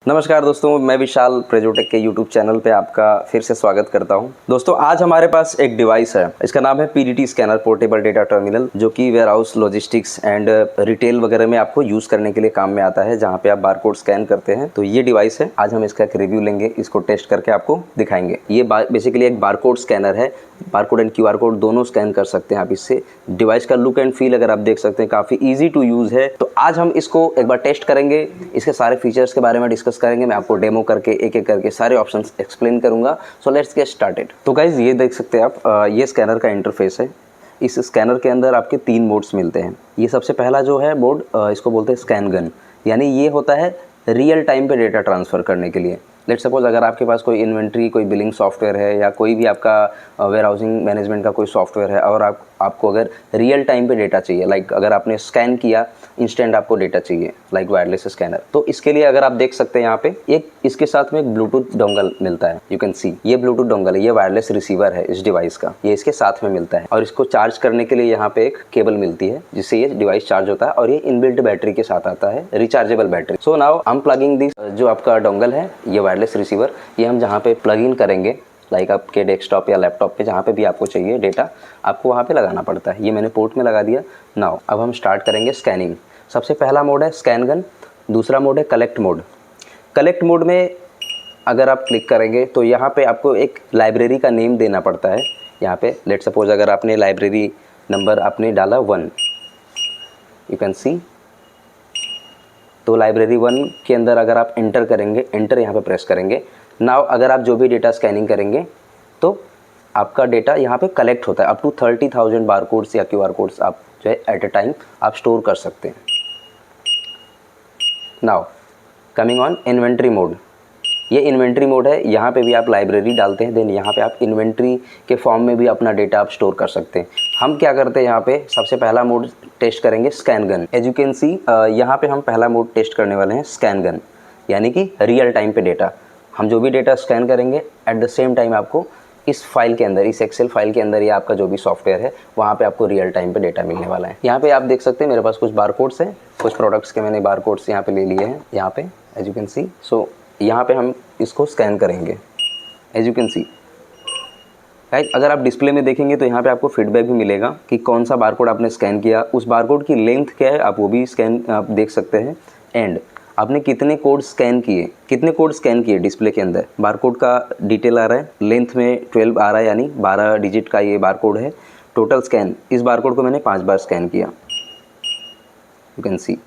नमस्कार दोस्तों, मैं विशाल प्रेजोटेक के यूट्यूब चैनल पे आपका फिर से स्वागत करता हूं। दोस्तों, आज हमारे पास एक डिवाइस है। इसका नाम है PDT scanner, portable data terminal, जो कि वेयरहाउस, लॉजिस्टिक्स एंड रिटेल वगैरह में आपको यूज़ करने के लिए काम में आता है, जहां पे आप बारकोड स्कैन करते हैं। तो ये डिवाइस है, आज हम इसका एक रिव्यू लेंगे, इसको टेस्ट करके आपको दिखाएंगे। ये बेसिकली एक बारकोड स्कैनर है। बारकोड एंड क्यूआर कोड दोनों स्कैन कर सकते हैं आप इससे। डिवाइस का लुक एंड फील अगर आप देख सकते हैं, काफ़ी ईजी टू यूज़ है। तो आज हम इसको एक बार टेस्ट करेंगे, इसके सारे फीचर्स के बारे में डिस्कस करेंगे। मैं आपको डेमो करके एक एक करके सारे ऑप्शंस एक्सप्लेन करूंगा। So let's get started. तो गाइज, ये देख सकते हैं आप, ये स्कैनर का इंटरफेस है। इस स्कैनर के अंदर आपके 3 मोड्स मिलते हैं। ये सबसे पहला जो है मोड, इसको बोलते हैं स्कैन गन, यानी ये होता है रियल टाइम पे डेटा ट्रांसफ़र करने के लिए। लेट्स सपोज अगर आपके पास कोई इन्वेंट्री, कोई बिलिंग सॉफ्टवेयर है, या कोई भी आपका वेयर हाउसिंग मैनेजमेंट का कोई सॉफ्टवेयर है, और आपको अगर रियल टाइम पे डेटा चाहिए, लाइक अगर आपने स्कैन किया, इंस्टेंट आपको डेटा चाहिए, लाइक वायरलेस स्कैनर, तो इसके लिए अगर आप देख सकते हैं यहाँ पे एक इसके साथ में एक ब्लूटूथ डोंगल मिलता है। यू कैन सी, ये ब्लूटूथ डोंगल है, ये वायरलेस रिसीवर है इस डिवाइस का, ये इसके साथ में मिलता है। और इसको चार्ज करने के लिए यहाँ पे एक केबल मिलती है, जिससे ये डिवाइस चार्ज होता है, और ये इनबिल्ट बैटरी के साथ आता है, rechargeable battery. So now I am plugging this, जो आपका डोंगल है, ये वायरलेस रिसीवर, ये हम जहाँ पे प्लग इन करेंगे, लाइक आपके डेस्कटॉप या लैपटॉप पे जहाँ पे भी आपको चाहिए डेटा, आपको वहाँ पे लगाना पड़ता है। ये मैंने पोर्ट में लगा दिया। नाउ अब हम स्टार्ट करेंगे स्कैनिंग। सबसे पहला मोड है स्कैन गन, दूसरा मोड है कलेक्ट मोड। कलेक्ट मोड में अगर आप क्लिक करेंगे तो यहाँ पे आपको एक लाइब्रेरी का नेम देना पड़ता है। यहाँ पे लेट सपोज अगर आपने लाइब्रेरी नंबर आपने डाला 1, यू कैन सी, तो लाइब्रेरी 1 के अंदर अगर आप एंटर करेंगे, एंटर यहाँ पे प्रेस करेंगे, नाउ अगर आप जो भी डेटा स्कैनिंग करेंगे तो आपका डेटा यहाँ पे कलेक्ट होता है। अप टू 30,000 बारकोड्स या क्यूआर कोड्स आप जो है एट ए टाइम आप स्टोर कर सकते हैं। Now coming on inventory mode, ये इन्वेंट्री मोड है। यहाँ पे भी आप लाइब्रेरी डालते हैं, देन यहाँ पे आप इन्वेंट्री के फॉर्म में भी अपना डेटा आप स्टोर कर सकते हैं। हम क्या करते हैं, यहाँ पे सबसे पहला मोड टेस्ट करेंगे scan gun. As you can see, यहाँ पे हम पहला मोड टेस्ट करने वाले हैं स्कैन गन, यानी कि रियल टाइम पे डेटा। हम जो भी डेटा स्कैन करेंगे एट द सेम टाइम आपको इस फाइल के अंदर, इस एक्सेल फाइल के अंदर, या आपका जो भी सॉफ्टवेयर है वहाँ पे आपको रियल टाइम पे डेटा मिलने वाला है। यहाँ पे आप देख सकते हैं मेरे पास कुछ बारकोड्स हैं, कुछ प्रोडक्ट्स के मैंने बारकोड्स यहाँ पे ले लिए हैं, यहाँ पे as you can see. So यहाँ पे हम इसको स्कैन करेंगे, as you can see. Right, अगर आप डिस्प्ले में देखेंगे तो यहाँ पे आपको फीडबैक भी मिलेगा कि कौन सा बारकोड आपने स्कैन किया, उस बारकोड की लेंथ क्या है, आप वो भी स्कैन आप देख सकते हैं। एंड आपने कितने कोड स्कैन किए डिस्प्ले के अंदर, बारकोड का डिटेल आ रहा है। लेंथ में 12 आ रहा है, यानी 12 डिजिट का ये बारकोड है। टोटल स्कैन, इस बारकोड को मैंने 5 बार स्कैन किया, यू कैन सी।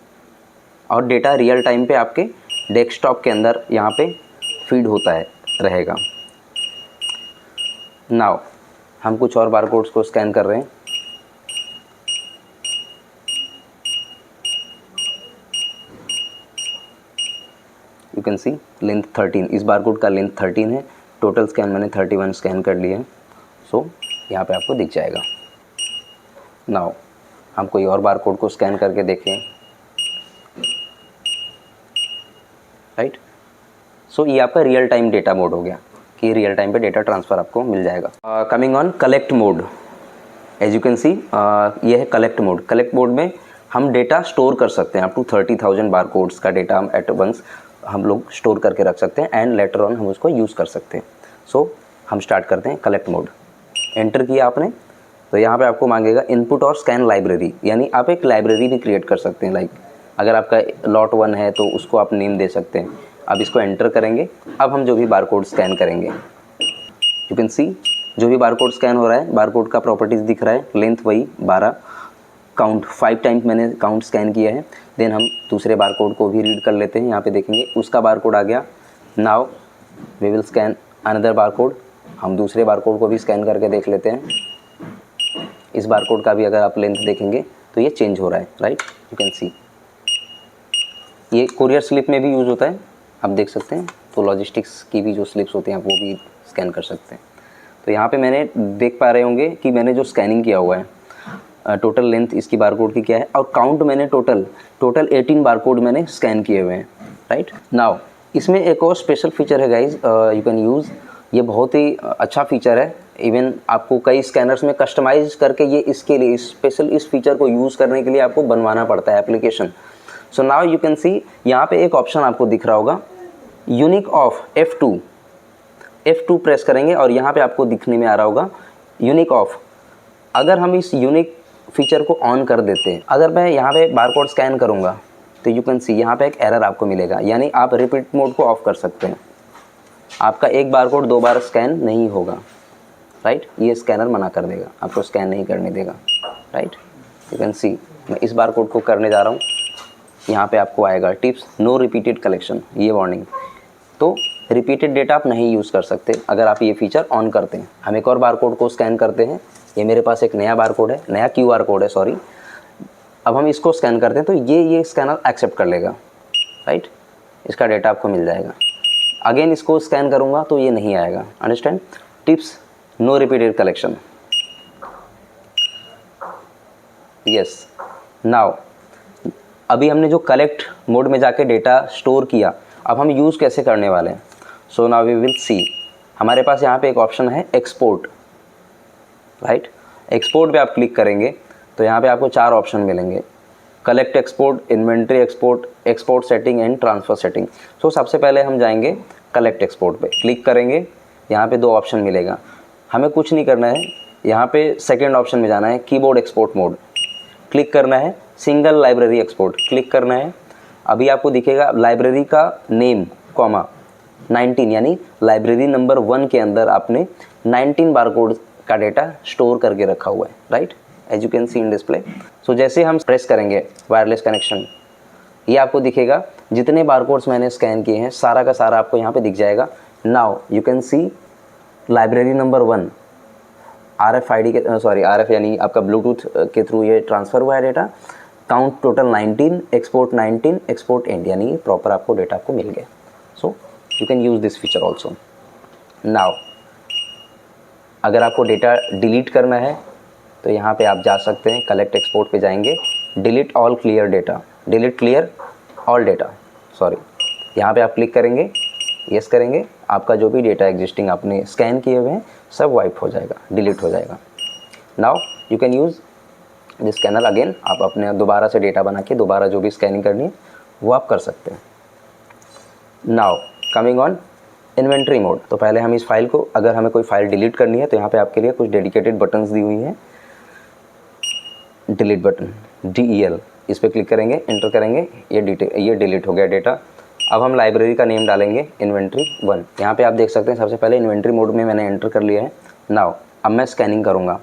और डेटा रियल टाइम पे आपके डेस्कटॉप के अंदर यहाँ पे फीड होता है, रहेगा। नाउ हम कुछ और बारकोड्स को स्कैन कर रहे हैं। यू कैन सी लेंथ 13, इस बारकोड का लेंथ 13 है। टोटल स्कैन मैंने 31 स्कैन कर लिए हैं। सो यहाँ पे आपको दिख जाएगा। नाउ हम कोई और बारकोड को स्कैन करके देखें। राइट, सो ये आपका रियल टाइम डेटा मोड हो गया कि रियल टाइम पे डेटा ट्रांसफ़र आपको मिल जाएगा। Coming on collect mode, as you can see, ये है कलेक्ट मोड। कलेक्ट मोड में हम डेटा स्टोर कर सकते हैं, अप टू 30,000 बारकोड्स का डेटा हम एट वंस हम लोग स्टोर करके रख सकते हैं, एंड लेटर ऑन हम उसको यूज़ कर सकते हैं। सो हम स्टार्ट करते हैं कलेक्ट मोड। एंटर किया आपने तो यहाँ पे आपको मांगेगा इनपुट और स्कैन लाइब्रेरी, यानी आप एक लाइब्रेरी भी क्रिएट कर सकते हैं। लाइक अगर आपका लॉट 1 है तो उसको आप नेम दे सकते हैं। अब इसको एंटर करेंगे। अब हम जो भी बारकोड स्कैन करेंगे, यू कैन सी, जो भी बारकोड स्कैन हो रहा है, बारकोड का प्रॉपर्टीज़ दिख रहा है, लेंथ वही 12, काउंट 5 टाइम्स मैंने काउंट स्कैन किया है। देन हम दूसरे बारकोड को भी रीड कर लेते हैं। यहाँ पे देखेंगे उसका बारकोड आ गया। Now we will scan another barcode, हम दूसरे बारकोड को भी स्कैन करके देख लेते हैं। इस बारकोड का भी अगर आप लेंथ देखेंगे तो ये चेंज हो रहा है, राइट, यू कैन सी। ये कोरियर स्लिप में भी यूज़ होता है, आप देख सकते हैं। तो लॉजिस्टिक्स की भी जो स्लिप्स होते हैं आप वो भी स्कैन कर सकते हैं। तो यहाँ पे मैंने देख पा रहे होंगे कि मैंने जो स्कैनिंग किया हुआ है, टोटल लेंथ इसकी बारकोड की क्या है, और काउंट मैंने टोटल 18 बारकोड मैंने स्कैन किए हुए हैं। राइट, नाउ इसमें एक और स्पेशल फीचर है गाइज, यू कैन यूज़, ये बहुत ही अच्छा फीचर है। इवन आपको कई स्कैनर्स में कस्टमाइज करके ये इसके लिए स्पेशल इस फीचर को यूज़ करने के लिए आपको बनवाना पड़ता है application. So now you can see, यहाँ पे एक ऑप्शन आपको दिख रहा होगा, यूनिक ऑफ F2 प्रेस करेंगे और यहाँ पे आपको दिखने में आ रहा होगा यूनिक ऑफ। अगर हम इस यूनिक फीचर को ऑन कर देते हैं, अगर मैं यहाँ पे बारकोड स्कैन करूँगा तो यू कैन सी यहाँ पे एक एरर आपको मिलेगा, यानी आप रिपीट मोड को ऑफ कर सकते हैं। आपका एक बारकोड 2 बार स्कैन नहीं होगा, राइट। ये स्कैनर मना कर देगा, आपको स्कैन नहीं करने देगा, राइट। यू कैन सी मैं इस बारकोड को करने जा रहा हूँ, यहाँ पे आपको आएगा टिप्स नो रिपीटेड कलेक्शन, ये वार्निंग। तो रिपीटेड डेटा आप नहीं यूज़ कर सकते अगर आप ये फीचर ऑन करते हैं। हम एक और बारकोड को स्कैन करते हैं। ये मेरे पास एक नया बारकोड है, नया QR कोड है, सॉरी। अब हम इसको स्कैन करते हैं तो ये स्कैनर एक्सेप्ट कर लेगा, राइट। इसका डेटा आपको मिल जाएगा। अगेन इसको स्कैन करूँगा तो ये नहीं आएगा, understand. Tips no repeated collection, yes. Now अभी हमने जो कलेक्ट मोड में जाके डेटा स्टोर किया, अब हम यूज़ कैसे करने वाले हैं। So now we will see. हमारे पास यहाँ पे एक ऑप्शन है एक्सपोर्ट, राइट। एक्सपोर्ट पे आप क्लिक करेंगे तो यहाँ पे आपको 4 ऑप्शन मिलेंगे, collect export, inventory export, export setting and transfer setting. So सबसे पहले हम जाएंगे कलेक्ट एक्सपोर्ट पे, क्लिक करेंगे। यहाँ पे 2 ऑप्शन मिलेगा, हमें कुछ नहीं करना है। यहाँ पे सेकेंड ऑप्शन में जाना है, कीबोर्ड एक्सपोर्ट मोड, क्लिक करना है। सिंगल लाइब्रेरी एक्सपोर्ट, क्लिक करना है। अभी आपको दिखेगा लाइब्रेरी का नेम कॉमा 19, यानी लाइब्रेरी नंबर 1 के अंदर आपने 19 बारकोड का डेटा स्टोर करके रखा हुआ है, right, as you can see in display. So जैसे हम प्रेस करेंगे वायरलेस कनेक्शन, ये आपको दिखेगा जितने बारकोड्स मैंने स्कैन किए हैं सारा का सारा आपको यहाँ पे दिख जाएगा। Now you can C library number 1 RFID के RF यानी आपका ब्लूटूथ के थ्रू ये ट्रांसफ़र हुआ है data. Count total 19, export and, यानी प्रॉपर आपको डेटा आपको मिल गया। So you can use this feature also. Now अगर आपको डेटा डिलीट करना है तो यहाँ पे आप जा सकते हैं, कलेक्ट एक्सपोर्ट पे जाएंगे, delete all clear data, delete clear all data, sorry. यहाँ पे आप क्लिक करेंगे, यस करेंगे, आपका जो भी डेटा एग्जिस्टिंग आपने स्कैन किए हुए हैं सब वाइप हो जाएगा, डिलीट हो जाएगा। Now you can use this scanner again. आप अपने दोबारा से डेटा बना के दोबारा जो भी स्कैनिंग करनी है वो आप कर सकते हैं। Now coming on inventory mode, तो पहले हम इस फाइल को, अगर हमें कोई फाइल डिलीट करनी है तो यहाँ पे आपके लिए कुछ डेडिकेटेड बटन्स दी हुई हैं। डिलीट बटन DEL, इस पर क्लिक करेंगे, एंटर करेंगे, ये डिलीट हो गया डेटा। अब हम लाइब्रेरी का नेम डालेंगे इन्वेंट्री 1। यहाँ पे आप देख सकते हैं सबसे पहले इन्वेंट्री मोड में मैंने एंटर कर लिया है। नाउ अब मैं स्कैनिंग करूँगा,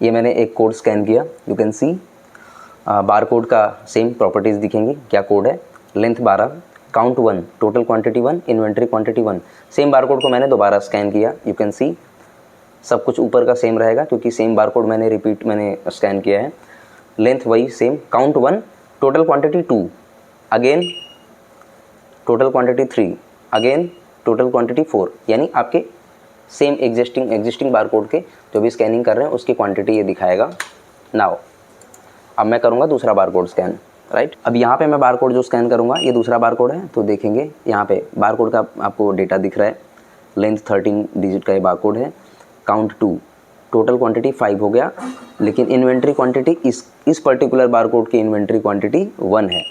ये मैंने एक कोड स्कैन किया, you can C bar code का सेम प्रॉपर्टीज़ दिखेंगी। क्या कोड है, length 12, count 1, total quantity 1, inventory quantity 1। Same bar code को मैंने दोबारा स्कैन किया, यू कैन सी सब कुछ ऊपर का सेम रहेगा क्योंकि सेम बार कोड मैंने स्कैन किया है। लेंथ वही same, count 1, total quantity 2, again total quantity 3, again total quantity 4, यानी आपके सेम एग्जिस्टिंग बार कोड के जो भी स्कैनिंग कर रहे हैं उसकी क्वांटिटी ये दिखाएगा। नाउ अब मैं करूँगा दूसरा बार कोड स्कैन, राइट। अब यहाँ पे मैं बार कोड जो स्कैन करूँगा ये दूसरा बार कोड है, तो देखेंगे यहाँ पे बार कोड का आपको डेटा दिख रहा है। लेंथ 13 डिजिट का ये बार कोड है, काउंट 2, टोटल क्वांटिटी 5 हो गया, लेकिन इन्वेंट्री क्वांटिटी इस पर्टिकुलर बार कोड की इन्वेंट्री क्वांटिटी 1 है।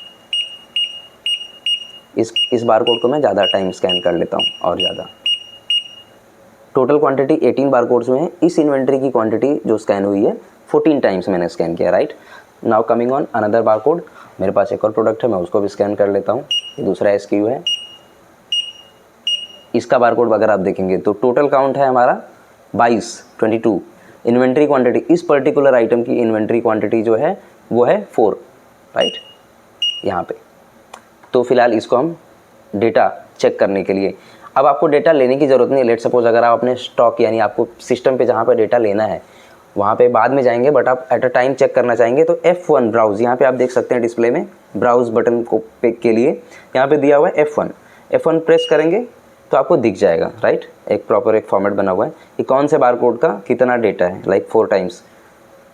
इस बार कोड को मैं ज़्यादा टाइम स्कैन कर लेता हूँ और ज़्यादा। टोटल क्वांटिटी 18 बार कोड्स में है, इस इन्वेंट्री की क्वांटिटी जो स्कैन हुई है 14 टाइम्स मैंने स्कैन किया, right. Now coming on another bar code, मेरे पास एक और प्रोडक्ट है, मैं उसको भी स्कैन कर लेता हूँ। ये दूसरा SKU है, इसका बार कोड अगर आप देखेंगे तो टोटल काउंट है हमारा 22। इन्वेंट्री क्वांटिटी इस पर्टिकुलर आइटम की इन्वेंट्री क्वांटिटी जो है वो है 4, राइट, यहाँ पे। तो फिलहाल इसको हम डेटा चेक करने के लिए, अब आपको डेटा लेने की ज़रूरत नहीं है। लेट सपोज अगर आप अपने स्टॉक यानी आपको सिस्टम पे जहाँ पे डेटा लेना है वहाँ पे बाद में जाएंगे, बट आप एट अ टाइम चेक करना चाहेंगे तो F1 ब्राउज़, यहाँ पे आप देख सकते हैं डिस्प्ले में ब्राउज़ बटन को के लिए यहाँ पे दिया हुआ है F1 प्रेस करेंगे तो आपको दिख जाएगा, राइट। एक प्रॉपर एक फॉर्मेट बना हुआ है कि कौन से बार कोड का कितना डेटा है, like 4 times,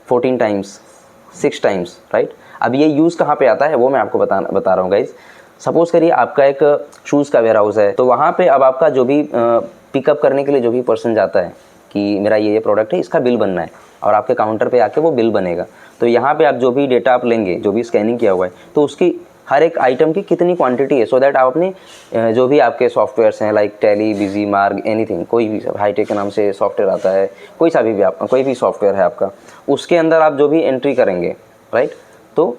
14 times, 6 times, right. अब ये यूज़ कहाँ पे आता है वो मैं आपको बता रहा हूँ गाइज। सपोज़ करिए आपका एक शूज़ का वेयर हाउस है, तो वहाँ पे अब आपका जो भी पिकअप करने के लिए जो भी पर्सन जाता है कि मेरा ये प्रोडक्ट है, इसका बिल बनना है, और आपके काउंटर पे आके वो बिल बनेगा। तो यहाँ पे आप जो भी डेटा आप लेंगे, जो भी स्कैनिंग किया हुआ है, तो उसकी हर एक आइटम की कितनी क्वांटिटी है, सो दैट आप अपने जो भी आपके सॉफ्टवेयर्स हैं लाइक टैली, बिजी, मार्ग, एनीथिंग, कोई भी हाईटेक के नाम से सॉफ्टवेयर आता है, कोई सा भी आप कोई भी सॉफ्टवेयर है आपका, उसके अंदर आप जो भी एंट्री करेंगे, राइट, तो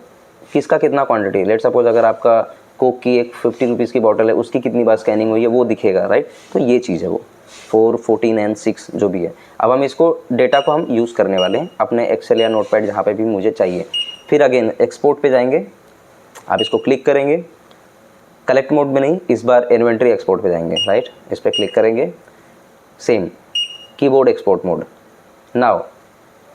किसका कितना क्वांटिटी, लेट सपोज अगर आपका कोक की एक 50 रुपीज़ की बॉटल है, उसकी कितनी बार स्कैनिंग हुई है वो दिखेगा, राइट। तो ये चीज़ है वो 4, 14 एंड 6 जो भी है। अब हम इसको डेटा को हम यूज़ करने वाले हैं अपने एक्सेल या नोटपैड जहाँ पे भी मुझे चाहिए। फिर अगेन एक्सपोर्ट पे जाएंगे, आप इसको क्लिक करेंगे, कलेक्ट मोड में नहीं, इस बार इन्वेंट्री एक्सपोर्ट पे जाएंगे, राइट, इस पर क्लिक करेंगे, same keyboard export mode. Now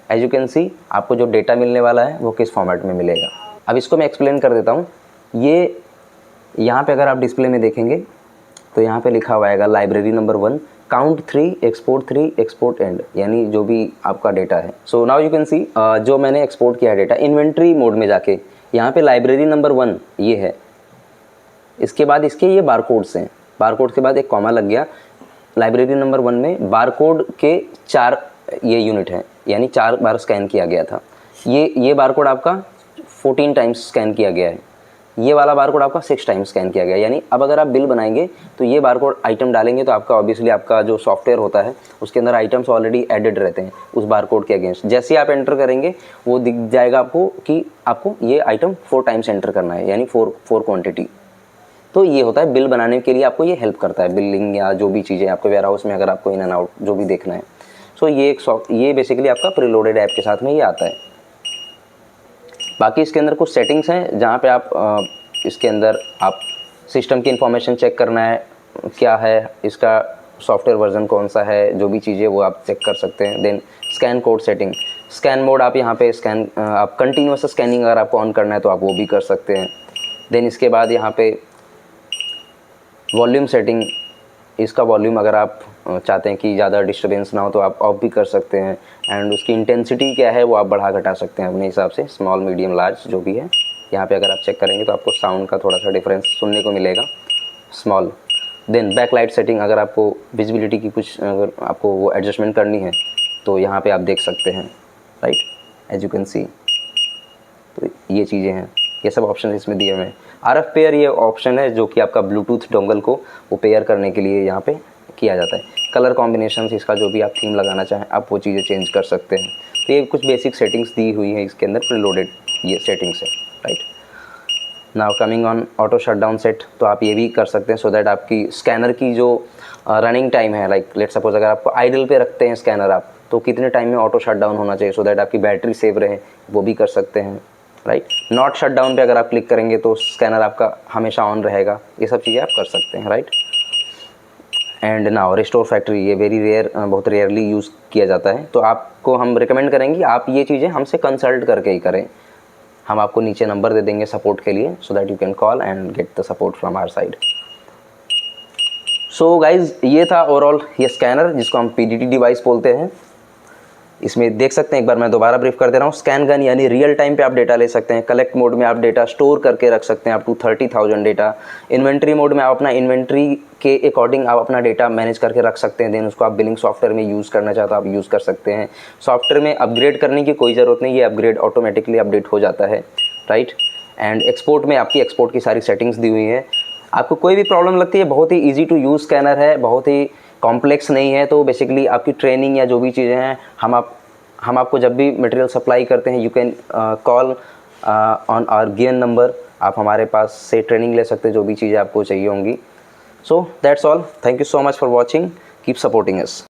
as you can see आपको जो डेटा मिलने वाला है वो किस फॉर्मेट में मिलेगा। अब इसको मैं एक्सप्लेन कर देता हूँ। ये यहाँ पे अगर आप डिस्प्ले में देखेंगे तो यहाँ पे लिखा हुआ आएगा library number 1, count 3, export and, यानी जो भी आपका डेटा है। सो नाउ यू कैन सी जो मैंने एक्सपोर्ट किया है डेटा इन्वेंट्री मोड में जाके, यहाँ पे लाइब्रेरी नंबर 1 ये है, इसके बाद इसके ये बारकोड्स हैं, बारकोड के बाद एक कॉमा लग गया, लाइब्रेरी नंबर 1 में बारकोड के 4 ये यूनिट हैं, यानी 4 बार स्कैन किया गया था। ये बारकोड आपका 14 टाइम्स स्कैन किया गया है, ये वाला बारकोड आपका 6 टाइम्स स्कैन किया गया। यानी अब अगर आप बिल बनाएंगे तो ये बारकोड आइटम डालेंगे तो आपका ऑब्वियसली आपका जो सॉफ्टवेयर होता है उसके अंदर आइटम्स ऑलरेडी एडेड रहते हैं उस बारकोड के अगेंस्ट। जैसे ही आप एंटर करेंगे वो दिख जाएगा आपको कि आपको ये आइटम 4 टाइम्स एंटर करना है, यानी 4 क्वान्टिटी। तो ये होता है बिल बनाने के लिए, आपको ये हेल्प करता है, बिलिंग या जो भी चीज़ें आपके वेयर हाउस में अगर आपको इन एंड आउट जो भी देखना है। सो ये बेसिकली आपका प्रीलोडेड ऐप के साथ में ये आता है। बाकी इसके अंदर कुछ सेटिंग्स हैं जहाँ पे आप इसके अंदर आप सिस्टम की इन्फॉर्मेशन चेक करना है, क्या है इसका सॉफ्टवेयर वर्जन कौन सा है, जो भी चीज़ें वो आप चेक कर सकते हैं। Then scan code setting, scan mode आप यहाँ पे स्कैन आप कंटिन्यूस स्कैनिंग अगर आपको ऑन करना है तो आप वो भी कर सकते हैं। देन इसके बाद यहाँ पे वॉल्यूम सेटिंग, इसका वॉल्यूम अगर आप चाहते हैं कि ज़्यादा डिस्टर्बेंस ना हो तो आप ऑफ भी कर सकते हैं। एंड उसकी इंटेंसिटी क्या है वो आप बढ़ा घटा सकते हैं अपने हिसाब से, स्मॉल, मीडियम, लार्ज जो भी है। यहाँ पे अगर आप चेक करेंगे तो आपको साउंड का थोड़ा सा डिफरेंस सुनने को मिलेगा, स्मॉल। देन बैकलाइट सेटिंग, अगर आपको विजिबिलिटी की कुछ अगर आपको वो एडजस्टमेंट करनी है तो यहाँ पे आप देख सकते हैं, right, as you can see. तो ये चीज़ें हैं, ये सब ऑप्शन इसमें दिए हुए हैं। RF पेयर ये ऑप्शन है जो कि आपका ब्लूटूथ डोंगल को वो पेयर करने के लिए यहाँ पे किया जाता है। कलर कॉम्बिनेशन, इसका जो भी आप थीम लगाना चाहें आप वो चीज़ें चेंज कर सकते हैं। तो ये कुछ बेसिक सेटिंग्स दी हुई है इसके अंदर, प्रीलोडेड ये सेटिंग्स है, right. Now coming on auto shutdown set, तो आप ये भी कर सकते हैं सो दैट आपकी स्कैनर की जो रनिंग टाइम है, लाइक लेट सपोज अगर आपको आइडल पे रखते हैं स्कैनर आप, तो कितने टाइम में ऑटो शटडाउन होना चाहिए सो दैट आपकी बैटरी सेव रहे, वो भी कर सकते हैं, राइट। नॉट शटडाउन पे अगर आप क्लिक करेंगे तो स्कैनर आपका हमेशा ऑन रहेगा, ये सब चीज़ें आप कर सकते हैं, right. And now restore factory, ये वेरी रेयर, बहुत रेयरली यूज़ किया जाता है, तो आपको हम रिकमेंड करेंगे आप ये चीज़ें हमसे कंसल्ट करके ही करें। हम आपको नीचे नंबर दे देंगे सपोर्ट के लिए, so that you can call and get the support from our side. So guys ये था ओवरऑल ये स्कैनर जिसको हम PDT डिवाइस बोलते हैं। इसमें देख सकते हैं, एक बार मैं दोबारा ब्रीफ कर दे रहा हूँ, स्कैन गन यानी रियल टाइम पे आप डेटा ले सकते हैं। कलेक्ट मोड में आप डेटा स्टोर करके रख सकते हैं up to 30,000 data. Inventory mode में आप अपना इन्वेंट्री के अकॉर्डिंग आप अपना डेटा मैनेज करके रख सकते हैं। देन उसको आप बिलिंग सॉफ्टवेयर में यूज़ करना चाहते हो आप यूज़ कर सकते हैं। सॉफ्टवेयर में अपग्रेड करने की कोई ज़रूरत नहीं, ये अपग्रेड ऑटोमेटिकली अपडेट हो जाता है, राइट। एंड एक्सपोर्ट में आपकी एक्सपोर्ट की सारी सेटिंग्स दी हुई है। आपको कोई भी प्रॉब्लम लगती है, बहुत ही ईजी टू यूज़ स्कैनर है, बहुत ही कॉम्प्लेक्स नहीं है। तो बेसिकली आपकी ट्रेनिंग या जो भी चीज़ें हैं हम आपको जब भी मटेरियल सप्लाई करते हैं, you can call on our given number, आप हमारे पास से ट्रेनिंग ले सकते हैं जो भी चीज़ें आपको चाहिए होंगी। So that's all, thank you so much for watching, keep supporting us.